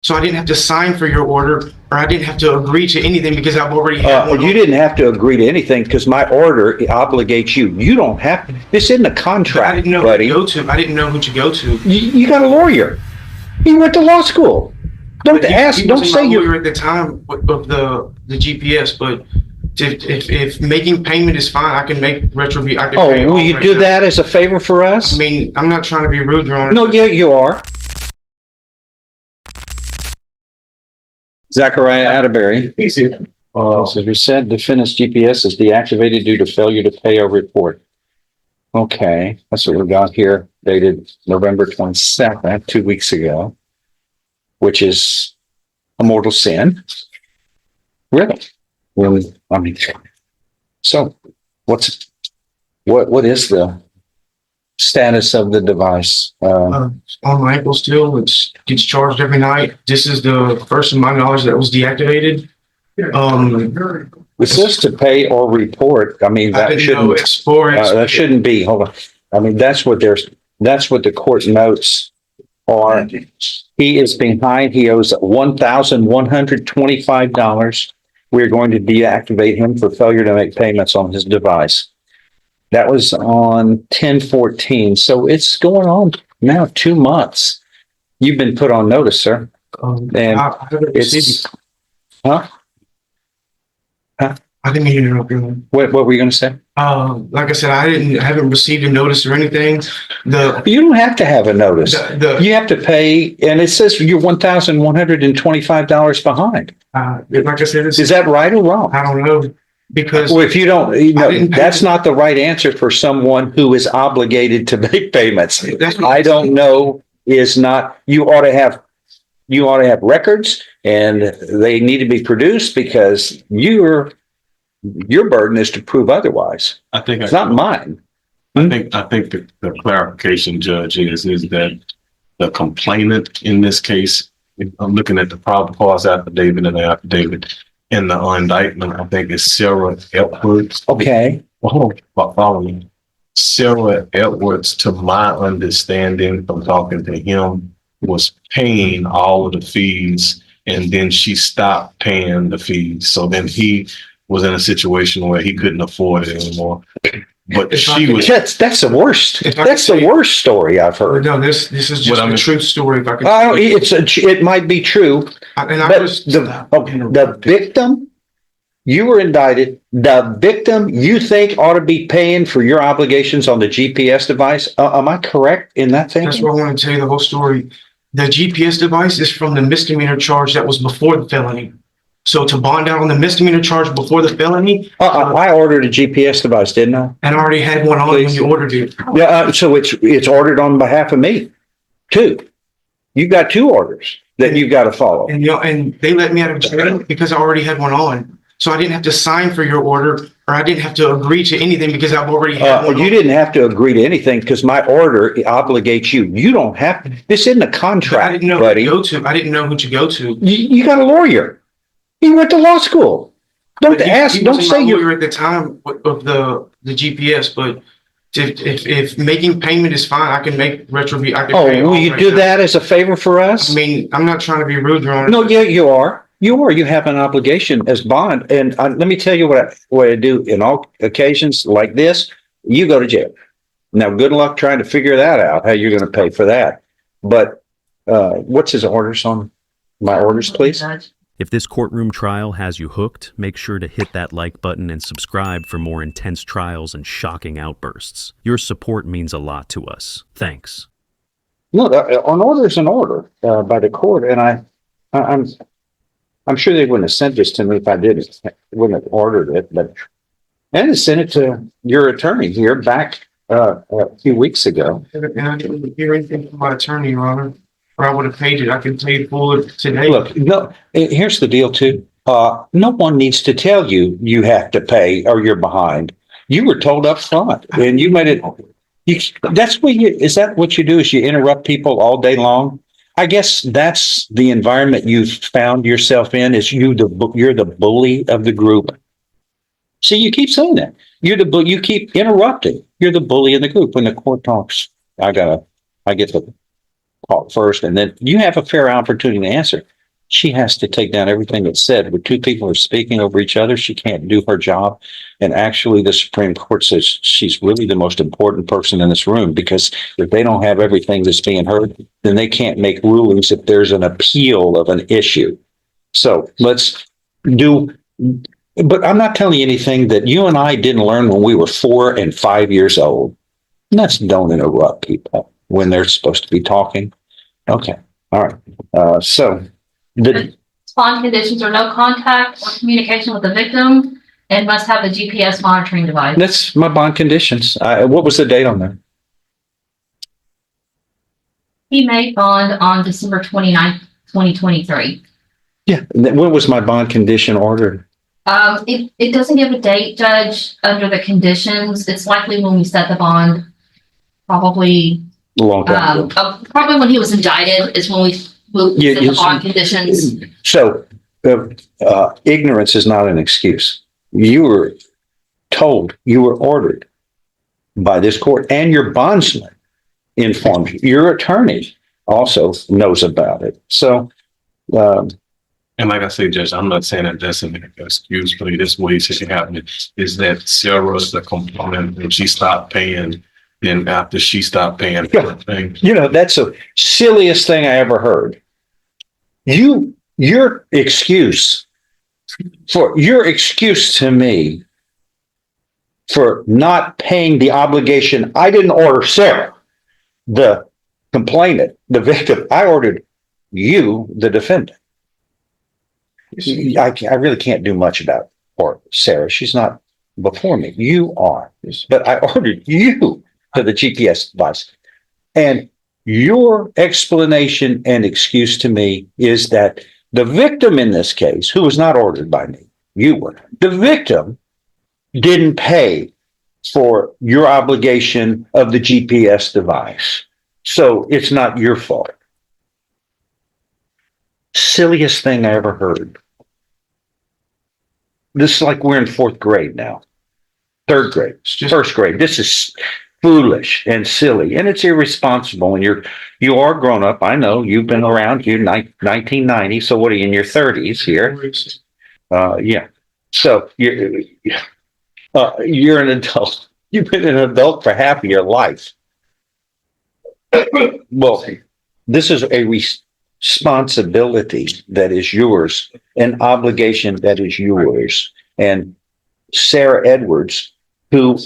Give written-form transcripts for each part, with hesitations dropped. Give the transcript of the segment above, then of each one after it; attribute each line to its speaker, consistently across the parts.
Speaker 1: So I didn't have to sign for your order, or I didn't have to agree to anything because I've already had one.
Speaker 2: You didn't have to agree to anything because my order obligates you. You don't have to. This isn't a contract,
Speaker 1: I didn't know
Speaker 2: buddy.
Speaker 1: who to go to. I didn't know who to go to.
Speaker 2: You got a lawyer. He went to law school. Don't ask.
Speaker 1: He
Speaker 2: Don't
Speaker 1: wasn't
Speaker 2: say
Speaker 1: my
Speaker 2: you're
Speaker 1: lawyer at the time of the GPS, but if making payment is fine, I can make retribute. I can pay
Speaker 2: will
Speaker 1: all
Speaker 2: you
Speaker 1: right
Speaker 2: do
Speaker 1: now.
Speaker 2: that as a favor for us?
Speaker 1: I mean, I'm not trying to be rude, Your Honor.
Speaker 2: No, yeah, you are. Zachariah Atterbury. So we said defendant's GPS is deactivated due to failure to pay or report. Okay, that's what we got here, dated November 22nd, 2 weeks ago, which is a mortal sin. Really? Well, I mean, so what is the status of the device?
Speaker 1: On my ankle still, it gets charged every night. This is the first of my knowledge that was deactivated.
Speaker 2: It says to pay or report. I mean,
Speaker 1: I didn't know it's for it.
Speaker 2: that shouldn't be. Hold on. I mean, that's what the court notes are. He is behind. He owes $1,125. We're going to deactivate him for failure to make payments on his device. That was on 10/14. So it's going on now 2 months. You've been put on notice, sir. And
Speaker 1: I haven't received.
Speaker 2: huh?
Speaker 1: I didn't mean to interrupt you.
Speaker 2: What were you going to say?
Speaker 1: Like I said, I haven't received a notice or anything.
Speaker 2: You don't have to have a notice. You have to pay, and it says you're $1,125 behind.
Speaker 1: Like I said,
Speaker 2: Is that right or wrong?
Speaker 1: I don't know because
Speaker 2: Well, if you don't,
Speaker 1: didn't pay
Speaker 2: that's not the right answer for someone who is obligated to make payments.
Speaker 1: that's what
Speaker 2: I don't know is not, you ought to have records and they need to be produced because your burden is to prove otherwise.
Speaker 3: I think
Speaker 2: It's not mine.
Speaker 3: I think the clarification, Judge, is that the complainant in this case, I'm looking at the probable cause affidavit and the affidavit in the indictment, I think it's Sarah Edwards.
Speaker 2: Okay.
Speaker 3: Follow me. Sarah Edwards, to my understanding from talking to him, was paying all of the fees and then she stopped paying the fees. So then he was in a situation where he couldn't afford it anymore. But she was.
Speaker 2: That's the worst. That's the worst story I've heard.
Speaker 1: no. This is just a true story. If I can,
Speaker 2: It might be true, but the victim, you were indicted. The victim, you think ought to be paying for your obligations on the GPS device. Am I correct in that thinking?
Speaker 1: That's what I want to tell you the whole story. The GPS device is from the misdemeanor charge that was before the felony. So to bond out on the misdemeanor charge before the felony,
Speaker 2: I ordered a GPS device, didn't I?
Speaker 1: and I already had one on when you ordered it.
Speaker 2: Yeah. So it's ordered on behalf of me, too. You've got 2 orders that you've got to follow.
Speaker 1: And and they let me out of jail because I already had one on. So I didn't have to sign for your order, or I didn't have to agree to anything because I've already had one.
Speaker 2: You didn't have to agree to anything because my order obligates you. You don't have to. This isn't a contract,
Speaker 1: I didn't know
Speaker 2: buddy.
Speaker 1: who to go to. I didn't know who to go to.
Speaker 2: You got a lawyer. He went to law school. Don't ask.
Speaker 1: He
Speaker 2: Don't
Speaker 1: wasn't
Speaker 2: say
Speaker 1: my
Speaker 2: you.
Speaker 1: lawyer at the time of the GPS, but if making payment is fine, I can make retribute. I can pay
Speaker 2: Will
Speaker 1: all
Speaker 2: you
Speaker 1: right
Speaker 2: do
Speaker 1: now.
Speaker 2: that as a favor for us?
Speaker 1: I mean, I'm not trying to be rude, Your Honor.
Speaker 2: No, yeah, you are. You have an obligation as bond. And let me tell you what I do in all occasions like this. You go to jail. Now, good luck trying to figure that out, how you're going to pay for that. But what's his orders on my orders, please?
Speaker 4: If this courtroom trial has you hooked, make sure to hit that like button and subscribe for more intense trials and shocking outbursts. Your support means a lot to us. Thanks.
Speaker 2: No, an order is an order by the court, and I'm sure they wouldn't have sent this to me if I didn't. Wouldn't have ordered it, but and sent it to your attorney here back a few weeks ago.
Speaker 1: And I didn't hear anything from my attorney, Your Honor, or I would have paid it. I can pay it full today.
Speaker 2: Look, no. Here's the deal, too. No one needs to tell you you have to pay or you're behind. You were told up front, and you made it. Is that what you do? Is you interrupt people all day long? I guess that's the environment you've found yourself in. Is you're the bully of the group. See, you keep saying that. You keep interrupting. You're the bully in the group when the court talks. I get the caught first, and then you have a fair opportunity to answer. She has to take down everything that's said. When two people are speaking over each other, she can't do her job. And actually, the Supreme Court says she's really the most important person in this room, because if they don't have everything that's being heard, then they can't make rulings if there's an appeal of an issue. So let's do, but I'm not telling you anything that you and I didn't learn when we were 4 and 5 years old. And that's don't interrupt people when they're supposed to be talking. Okay. All right. So the
Speaker 5: Bond conditions are no contact or communication with the victim and must have a GPS monitoring device.
Speaker 2: that's my bond conditions. What was the date on there?
Speaker 5: He made bond on December 29th, 2023.
Speaker 2: Yeah. When was my bond condition ordered?
Speaker 5: It doesn't give a date, Judge, under the conditions. It's likely when we set the bond, probably,
Speaker 2: A long time ago.
Speaker 5: probably when he was indicted is when we set the bond conditions.
Speaker 2: So ignorance is not an excuse. You were told, you were ordered by this court, and your bondsman informed you. Your attorney also knows about it. So,
Speaker 3: And like I say, Judge, I'm not saying that that's an excuse, but this way it should happen is that Sarah's the component and she stopped paying. Then after she stopped paying for the thing.
Speaker 2: you know, that's the silliest thing I ever heard. Your excuse to me for not paying the obligation, I didn't order Sarah, the complainant, the victim. I ordered you, the defendant. I really can't do much about or Sarah. She's not before me. You are. But I ordered you to the GPS device. And your explanation and excuse to me is that the victim in this case, who was not ordered by me, you were, the victim didn't pay for your obligation of the GPS device. So it's not your fault. Silliest thing I ever heard. This is like we're in 4th grade now. 3rd grade, 1st grade. This is foolish and silly, and it's irresponsible. And you are grown up. I know you've been around. You're 1990. So what are you in your 30s here? Yeah. So you're an adult. You've been an adult for half of your life. Well, this is a responsibility that is yours, an obligation that is yours. And Sarah Edwards, who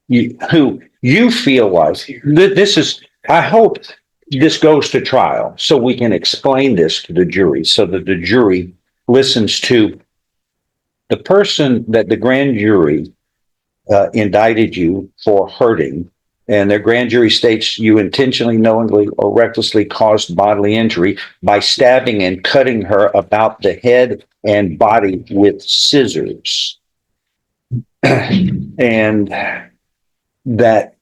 Speaker 2: you feel like this is, I hope this goes to trial so we can explain this to the jury, so that the jury listens to the person that the grand jury indicted you for hurting. And their grand jury states you intentionally, knowingly, or recklessly caused bodily injury by stabbing and cutting her about the head and body with scissors. And that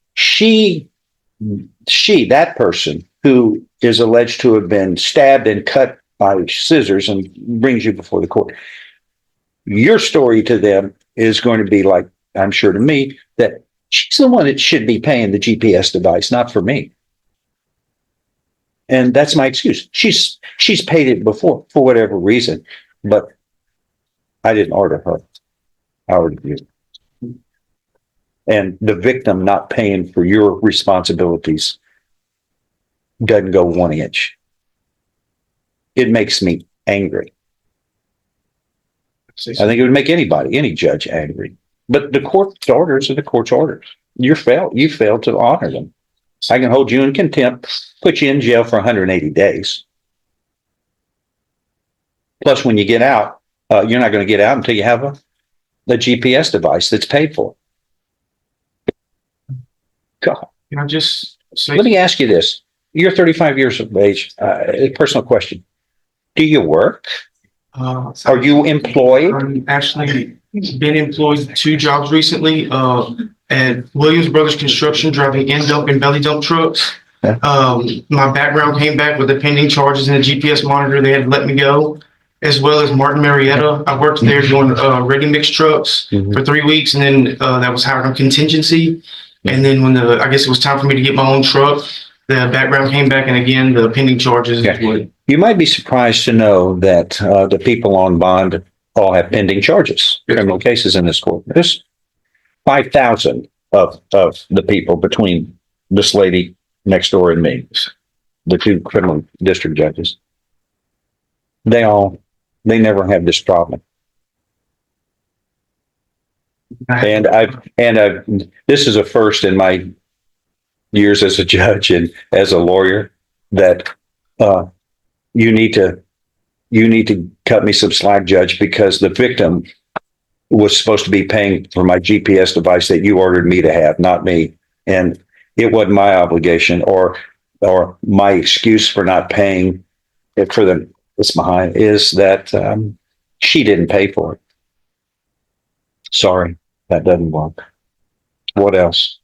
Speaker 2: that person who is alleged to have been stabbed and cut by scissors and brings you before the court, your story to them is going to be like, I'm sure to me, that she's the one that should be paying the GPS device, not for me. And that's my excuse. She's paid it before for whatever reason, but I didn't order her. I ordered you. And the victim not paying for your responsibilities doesn't go 1 inch. It makes me angry. I think it would make any judge angry. But the court's orders are the court's orders. You failed to honor them. I can hold you in contempt, put you in jail for 180 days. Plus, when you get out, you're not going to get out until you have the GPS device that's paid for. God.
Speaker 1: Can I just say?
Speaker 2: Let me ask you this. You're 35 years of age. A personal question. Do you work? Are you employed?
Speaker 1: I'm actually been employed 2 jobs recently. At Williams Brothers Construction, driving end dump and belly dump trucks.
Speaker 2: Yeah.
Speaker 1: My background came back with the pending charges and the GPS monitor. They had to let me go, as well as Martin Marietta. I worked there doing ready mix trucks for 3 weeks, and then that was hired on contingency. And then when I guess it was time for me to get my own truck, the background came back, and again, the pending charges is
Speaker 2: Okay.
Speaker 1: what.
Speaker 2: You might be surprised to know that the people on bond all have pending charges, criminal cases in this court. There's 5,000 of the people between this lady next door and me, the two criminal district judges. They never have this problem. And this is a first in my years as a judge and as a lawyer that you need to cut me some slack, Judge, because the victim was supposed to be paying for my GPS device that you ordered me to have, not me. And it wasn't my obligation or my excuse for not paying it for it's behind is that she didn't pay for it. Sorry, that doesn't work. What else?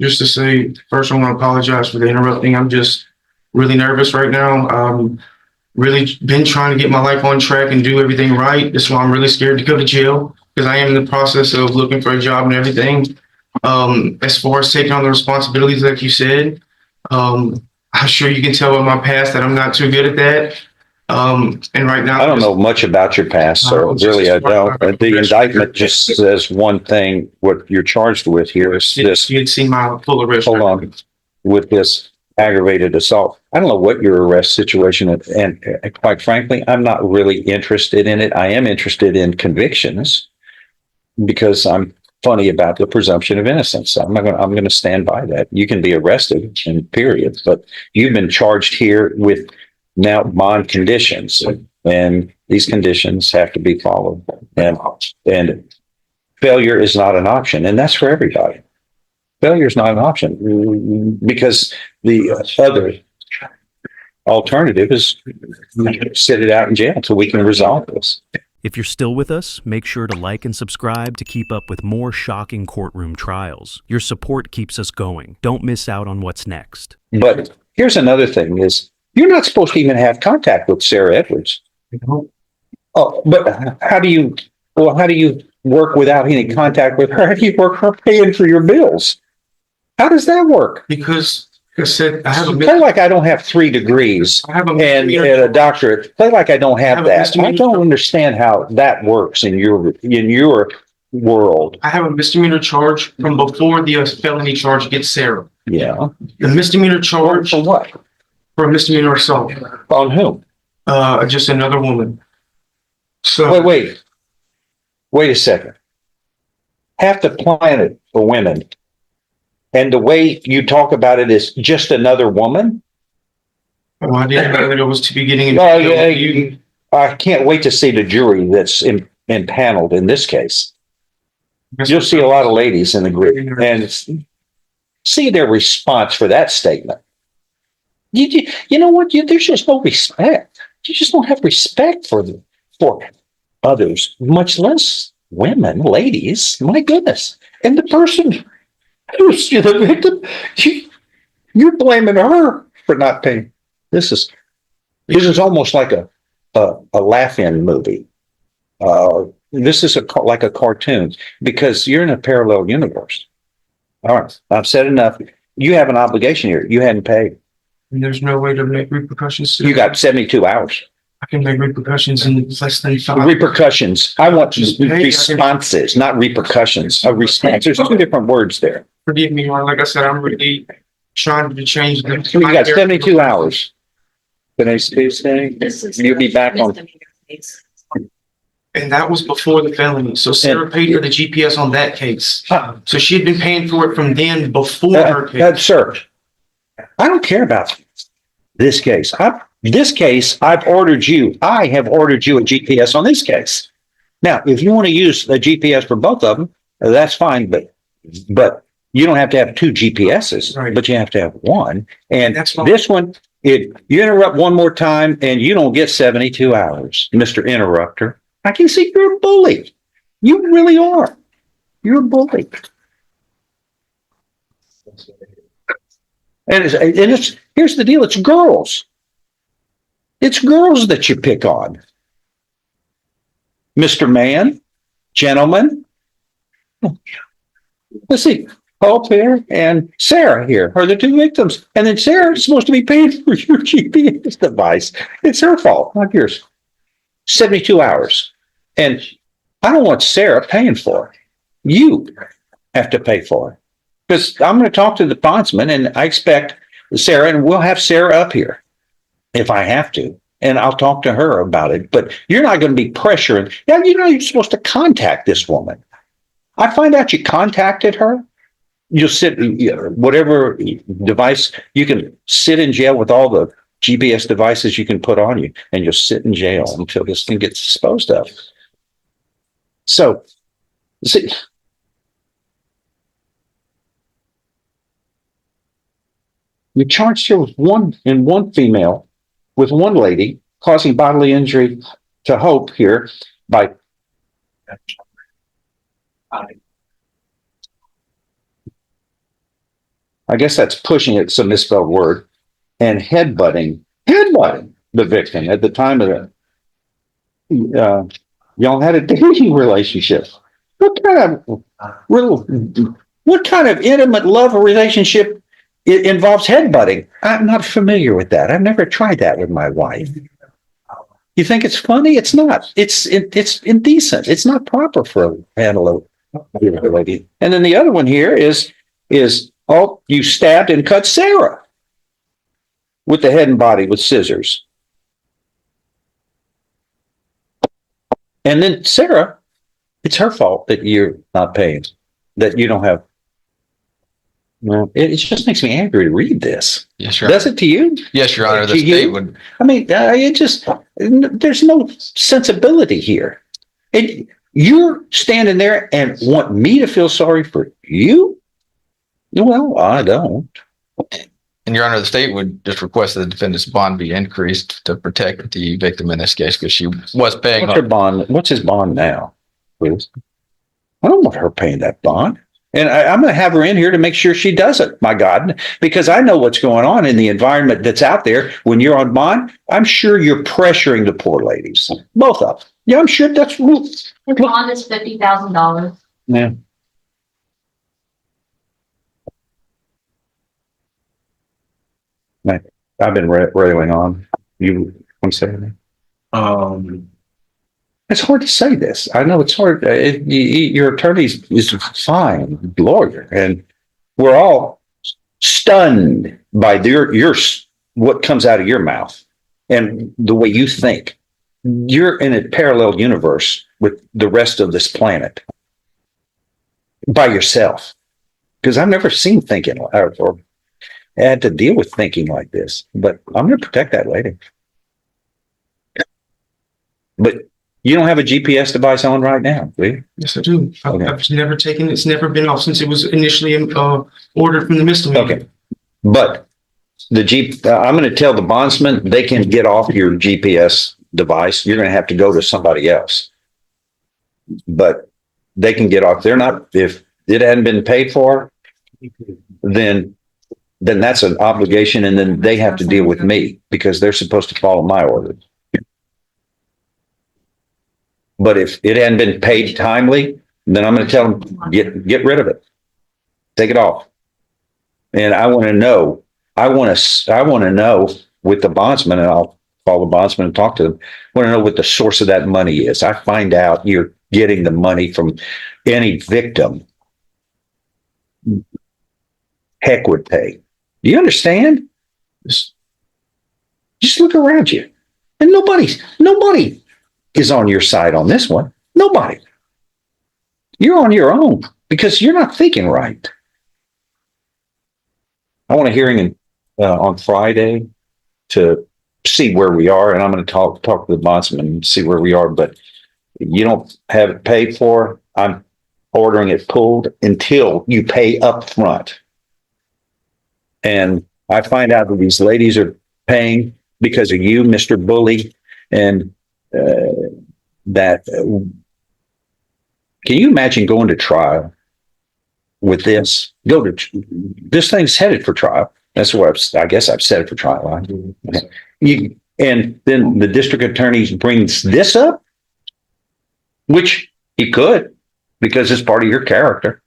Speaker 1: Just to say, first, I want to apologize for the interrupting. I'm just really nervous right now. Really been trying to get my life on track and do everything right. That's why I'm really scared to go to jail, because I am in the process of looking for a job and everything. As far as taking on the responsibilities, like you said, I'm sure you can tell by my past that I'm not too good at that. And right now,
Speaker 2: I don't know much about your past, so really I don't. The indictment just says one thing. What you're charged with here is this.
Speaker 1: You'd see my full arrest.
Speaker 2: Hold on. With this aggravated assault. I don't know what your arrest situation is, and quite frankly, I'm not really interested in it. I am interested in convictions because I'm funny about the presumption of innocence. I'm going to stand by that. You can be arrested, and period. But you've been charged here with now bond conditions, and these conditions have to be followed. And failure is not an option, and that's for everybody. Failure is not an option because the other alternative is sit it out in jail until we can resolve this.
Speaker 4: If you're still with us, make sure to like and subscribe to keep up with more shocking courtroom trials. Your support keeps us going. Don't miss out on what's next.
Speaker 2: But here's another thing is you're not supposed to even have contact with Sarah Edwards. Oh, but how do you work without any contact with her? How do you work her paying for your bills? How does that work?
Speaker 1: Because like I said, I have a
Speaker 2: Play like I don't have 3 degrees and a doctorate. Play like I don't have that. I don't understand how that works in your world.
Speaker 1: I have a misdemeanor charge from before the felony charge against Sarah.
Speaker 2: Yeah.
Speaker 1: The misdemeanor charge
Speaker 2: For what?
Speaker 1: for a misdemeanor assault.
Speaker 2: On whom?
Speaker 1: Just another woman. So
Speaker 2: Wait a second. Half the planet for women. And the way you talk about it is just another woman?
Speaker 1: I didn't know that it was to be getting into.
Speaker 2: Oh, yeah, I can't wait to see the jury that's impaneled in this case. You'll see a lot of ladies in the group and see their response for that statement. You know what? There's just no respect. You just don't have respect for others, much less women, ladies. My goodness. And the person who's the victim, you're blaming her for not paying. This is almost like a laugh-in movie. This is like a cartoon because you're in a parallel universe. All right, I've said enough. You have an obligation here. You hadn't paid.
Speaker 1: And there's no way to make repercussions.
Speaker 2: You got 72 hours.
Speaker 1: I can make repercussions in less than 5.
Speaker 2: Repercussions. I want responses, not repercussions. A response. There's 2 different words there.
Speaker 1: Forgive me, Ron. Like I said, I'm really trying to change the.
Speaker 2: You got 72 hours. Today's Tuesday. You'll be back on.
Speaker 1: And that was before the felony. So Sarah paid for the GPS on that case. So she had been paying for it from then before her case.
Speaker 2: Sir, I don't care about this case. I have ordered you a GPS on this case. Now, if you want to use a GPS for both of them, that's fine. But you don't have to have 2 GPSs,
Speaker 1: right.
Speaker 2: But you have to have one. And
Speaker 1: that's fine.
Speaker 2: This one, you interrupt one more time and you don't get 72 hours, Mr. Interrupter. I can see you're a bully. You really are. You're a bully. And here's the deal. It's girls. It's girls that you pick on. Mr. Man, gentlemen. Let's see. Hope here and Sarah here are the two victims. And then Sarah's supposed to be paying for your GPS device. It's her fault, not yours. 72 hours. And I don't want Sarah paying for it. You have to pay for it. Because I'm going to talk to the bondsman and I expect Sarah, and we'll have Sarah up here if I have to. And I'll talk to her about it. But you're not going to be pressuring. Yeah, you know, you're supposed to contact this woman. I find out you contacted her. You'll sit, whatever device, you can sit in jail with all the GPS devices you can put on you, and you'll sit in jail until this thing gets disposed of. So, see, you charged her with one female, with one lady, causing bodily injury to Hope here by I guess that's pushing it. It's a misspelled word. And headbutting the victim at the time of the, y'all had a dating relationship. What kind of intimate love relationship involves headbutting? I'm not familiar with that. I've never tried that with my wife. You think it's funny? It's not. It's indecent. It's not proper for a handle lady. And then the other one here is oh, you stabbed and cut Sarah with the head and body with scissors. And then Sarah, it's her fault that you're not paying, that you don't have. Well, it just makes me angry to read this.
Speaker 6: Yes, Your Honor.
Speaker 2: Does it to you?
Speaker 6: Yes, Your Honor. The
Speaker 2: To you?
Speaker 6: state would.
Speaker 2: I mean, there's no sensibility here. You're standing there and want me to feel sorry for you? Well, I don't.
Speaker 6: And Your Honor, the state would just request that the defendant's bond be increased to protect the victim in this case because she was paying.
Speaker 2: What's her bond? What's his bond now, please? I don't want her paying that bond. And I'm going to have her in here to make sure she does it, my God, because I know what's going on in the environment that's out there. When you're on bond, I'm sure you're pressuring the poor ladies, both of them. Yeah, I'm sure that's.
Speaker 5: The bond is $50,000.
Speaker 2: Yeah. I've been railing on you. I'm saying it's hard to say this. I know it's hard. Your attorney is a fine lawyer, and we're all stunned by your what comes out of your mouth and the way you think. You're in a parallel universe with the rest of this planet by yourself, because I've never seen thinking or had to deal with thinking like this. But I'm going to protect that lady. But you don't have a GPS device on right now, do you?
Speaker 1: Yes, I do.
Speaker 2: Okay.
Speaker 1: I've never taken, it's never been off since it was initially ordered from the misdemeanor.
Speaker 2: Okay. But I'm going to tell the bondsman they can get off your GPS device. You're going to have to go to somebody else. But they can get off. They're not, if it hadn't been paid for, then that's an obligation, and then they have to deal with me because they're supposed to follow my orders. But if it hadn't been paid timely, then I'm going to tell them, get rid of it. Take it off. And I want to know, I want to know with the bondsman, and I'll call the bondsman and talk to them. I want to know what the source of that money is. I find out you're getting the money from any victim. Heck would pay. Do you understand? Just look around you. And nobody is on your side on this one. Nobody. You're on your own because you're not thinking right. I want a hearing on Friday to see where we are, and I'm going to talk to the bondsman and see where we are. But you don't have it paid for. I'm ordering it pulled until you pay up front. And I find out that these ladies are paying because of you, Mr. Bully, and that. Can you imagine going to trial with this? This thing's headed for trial. That's what I guess I've said it for trial. And then the district attorney brings this up, which he could, because it's part of your character.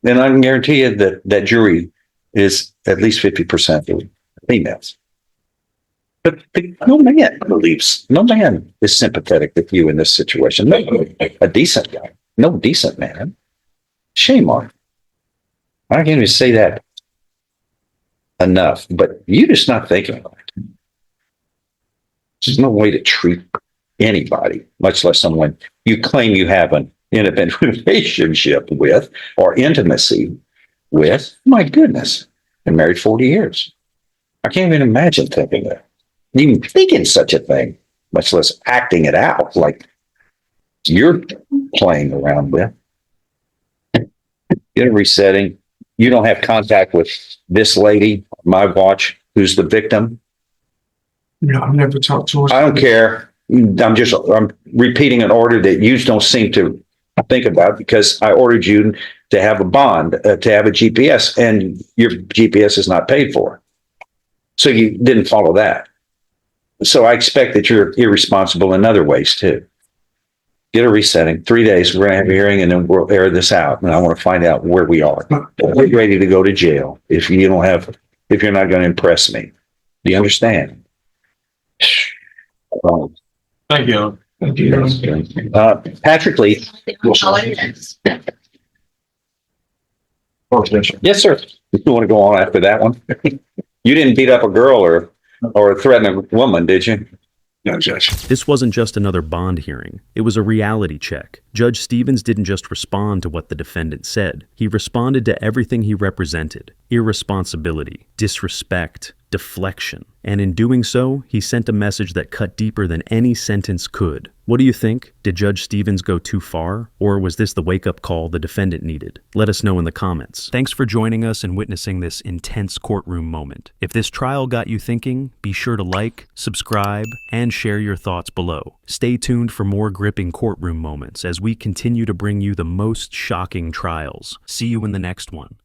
Speaker 2: And I can guarantee you that that jury is at least 50% females. But no man is sympathetic with you in this situation. No, a decent guy, no decent man. Shame on him. I can't even say that enough, but you're just not thinking about it. There's no way to treat anybody, much less someone you claim you have an intimate relationship with or intimacy with. My goodness, been married 40 years. I can't even imagine thinking that, even thinking such a thing, much less acting it out like you're playing around with. Get a resetting. You don't have contact with this lady, my watch, who's the victim.
Speaker 1: No, I've never talked to her.
Speaker 2: I don't care. I'm repeating an order that you don't seem to think about because I ordered you to have a bond, to have a GPS, and your GPS is not paid for. So you didn't follow that. So I expect that you're irresponsible in other ways too. Get a resetting. 3 days, we're going to have a hearing and then we'll air this out. And I want to find out where we are. We're ready to go to jail if you're not going to impress me. Do you understand?
Speaker 3: Thank you.
Speaker 1: Thank you.
Speaker 2: Patrick Lee. Yes, sir. If you want to go on after that one. You didn't beat up a girl or threaten a woman, did you?
Speaker 3: No, Judge.
Speaker 4: This wasn't just another bond hearing. It was a reality check. Judge Stevens didn't just respond to what the defendant said. He responded to everything he represented: irresponsibility, disrespect, deflection. And in doing so, he sent a message that cut deeper than any sentence could. What do you think? Did Judge Stevens go too far? Or was this the wake-up call the defendant needed? Let us know in the comments. Thanks for joining us and witnessing this intense courtroom moment. If this trial got you thinking, be sure to like, subscribe, and share your thoughts below. Stay tuned for more gripping courtroom moments as we continue to bring you the most shocking trials. See you in the next one.